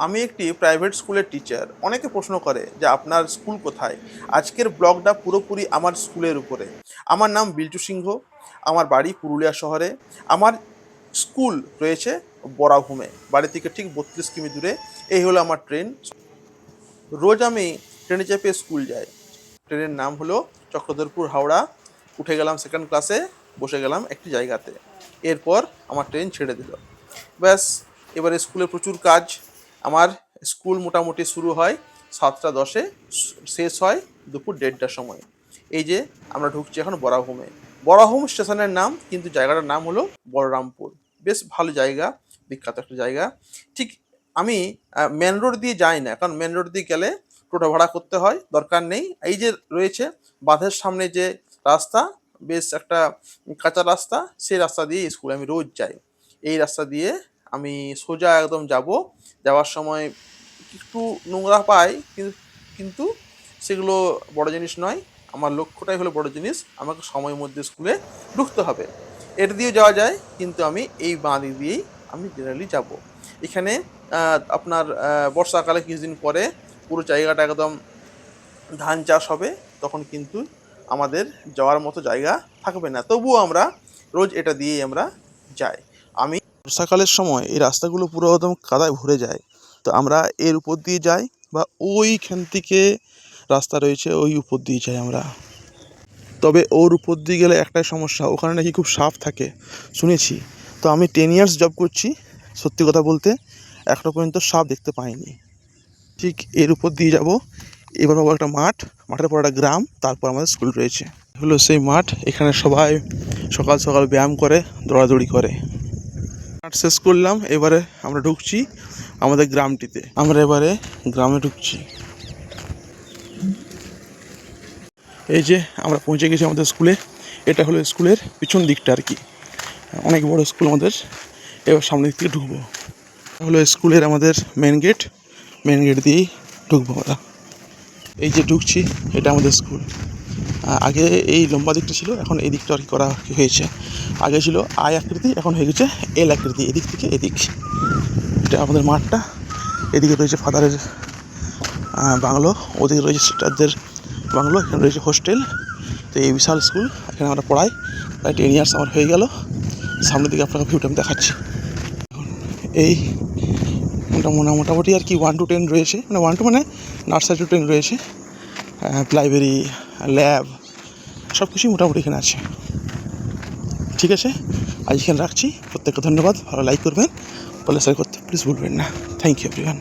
আমি একটি প্রাইভেট স্কুলের টিচার। অনেকে প্রশ্ন করে যে আপনার স্কুল কোথায়? আজকের ব্লগটা পুরোপুরি আমার স্কুলের উপরে। আমার নাম বিল্টু সিংহ। আমার বাড়ি পুরুলিয়া শহরে। আমার স্কুল রয়েছে বরাভূমে। বাড়ি থেকে ঠিক ৩২ কিমি দূরে। এই হলো আমার ট্রেন। রোজ আমি ট্রেনে চেপে স্কুল যাই। ট্রেনের নাম হলো চক্রধরপুর হাওড়া। উঠে গেলাম সেকেন্ড ক্লাসে, বসে গেলাম একটি জায়গাতে। এরপর আমার ট্রেন ছেড়ে দিল। ব্যাস, এবারে স্কুলে প্রচুর কাজ। আমার স্কুল মোটামুটি শুরু হয় ৭টা ১০-এ, শেষ হয় দুপুর ১:৩০টার সময়। এই যে আমরা ঢুকছি এখন বরাভূমে। বরাভূম স্টেশনের নাম, কিন্তু জায়গাটার নাম হলো বলরামপুর। বেশ ভালো জায়গা, বিখ্যাত একটা জায়গা। ঠিক আমি মেন রোড দিয়ে যাই না, কারণ মেন রোড দিয়ে গেলে টোটো ভাড়া করতে হয়, দরকার নেই। এই যে রয়েছে বাঁধের সামনে যে রাস্তা, বেশ একটা কাঁচা রাস্তা, সেই রাস্তা দিয়ে স্কুলে আমি রোজ যাই। এই রাস্তা দিয়ে আমি সোজা একদম যাব। যাওয়ার সময় একটু নোংরা পাই, কিন্তু কিন্তু সেগুলো বড় জিনিস নয়। আমার লক্ষ্যটাই হলো বড় জিনিস, আমাকে সময়ের মধ্যে স্কুলে ঢুকতে হবে। এটা দিয়েও যাওয়া যায়, কিন্তু আমি এই বাঁ দিক দিয়েই আমি জেনারেলি যাব। এখানে আপনার বর্ষাকালে কিছুদিন পরে পুরো জায়গাটা একদম ধান চাষ হবে। তখন কিন্তু আমাদের যাওয়ার মতো জায়গা থাকবে না, তবুও আমরা রোজ এটা দিয়েই আমরা যাই। আমি বর্ষাকালের সময় এই রাস্তাগুলো পুরো একদম কাদায় ভরে যায়। তো আমরা এর উপর দিয়ে যাই, বা ওইখান থেকে রাস্তা রয়েছে, ওই উপর দিয়ে যাই আমরা। তবে ওর উপর দিয়ে গেলে একটাই সমস্যা, ওখানে নাকি খুব সাপ থাকে শুনেছি। তো আমি 10 ইয়ার্স জব করছি, সত্যি কথা বলতে এখনো পর্যন্ত সাপ দেখতে পাইনি। ঠিক এর উপর দিয়ে যাব। এবার পাবো একটা মাঠ, মাঠের পর একটা গ্রাম, তারপর আমাদের স্কুল রয়েছে। হলো সেই মাঠ, এখানে সবাই সকাল সকাল ব্যায়াম করে, দৌড়াদৌড়ি করে। মাঠ শেষ করলাম, এবারে আমরা ঢুকছি আমাদের গ্রামটিতে। আমরা এবারে গ্রামে ঢুকছি। এই যে আমরা পৌঁছে গেছি আমাদের স্কুলে। এটা হলো স্কুলের পিছন দিকটা আর কি, অনেক বড় স্কুল আমাদের। এবার সামনের দিক থেকে ঢুকবো। এটা হলো স্কুলের আমাদের মেন গেট। মেন গেট দিয়েই ঢুকবো আমরা। এই যে ঢুকছি, এটা আমাদের স্কুল। আগে এই লম্বা দিকটা ছিল, এখন এই দিকটা আর কি করা হয়েছে। আগে ছিল আই আকৃতি, এখন হয়ে গেছে এল আকৃতি, এদিক থেকে এদিক। এটা আমাদের মাঠটা। এদিকে রয়েছে ফাদারের বাংলো, ওদিকে রয়েছে সিস্টারদের বাংলো, এখানে রয়েছে হোস্টেল। তো এই বিশাল স্কুল, এখানে আমরা পড়াই। প্রায় 10 ইয়ার্স আমার হয়ে গেল। সামনের দিকে আপনাকে ভিউটা আমি দেখাচ্ছি। এই মোটামুটি আর কি 1 to 10 রয়েছে, মানে 1 to মানে নার্সারি টু 10 রয়েছে। লাইব্রেরি, ল্যাব, সব কিছুই মোটামুটি এখানে আছে। ঠিক আছে, আজ এখানে রাখছি। প্রত্যেককে ধন্যবাদ। ভালো লাইক করবেন, বলে শেয়ার করতে প্লিজ ভুলবেন না। Thank you everyone.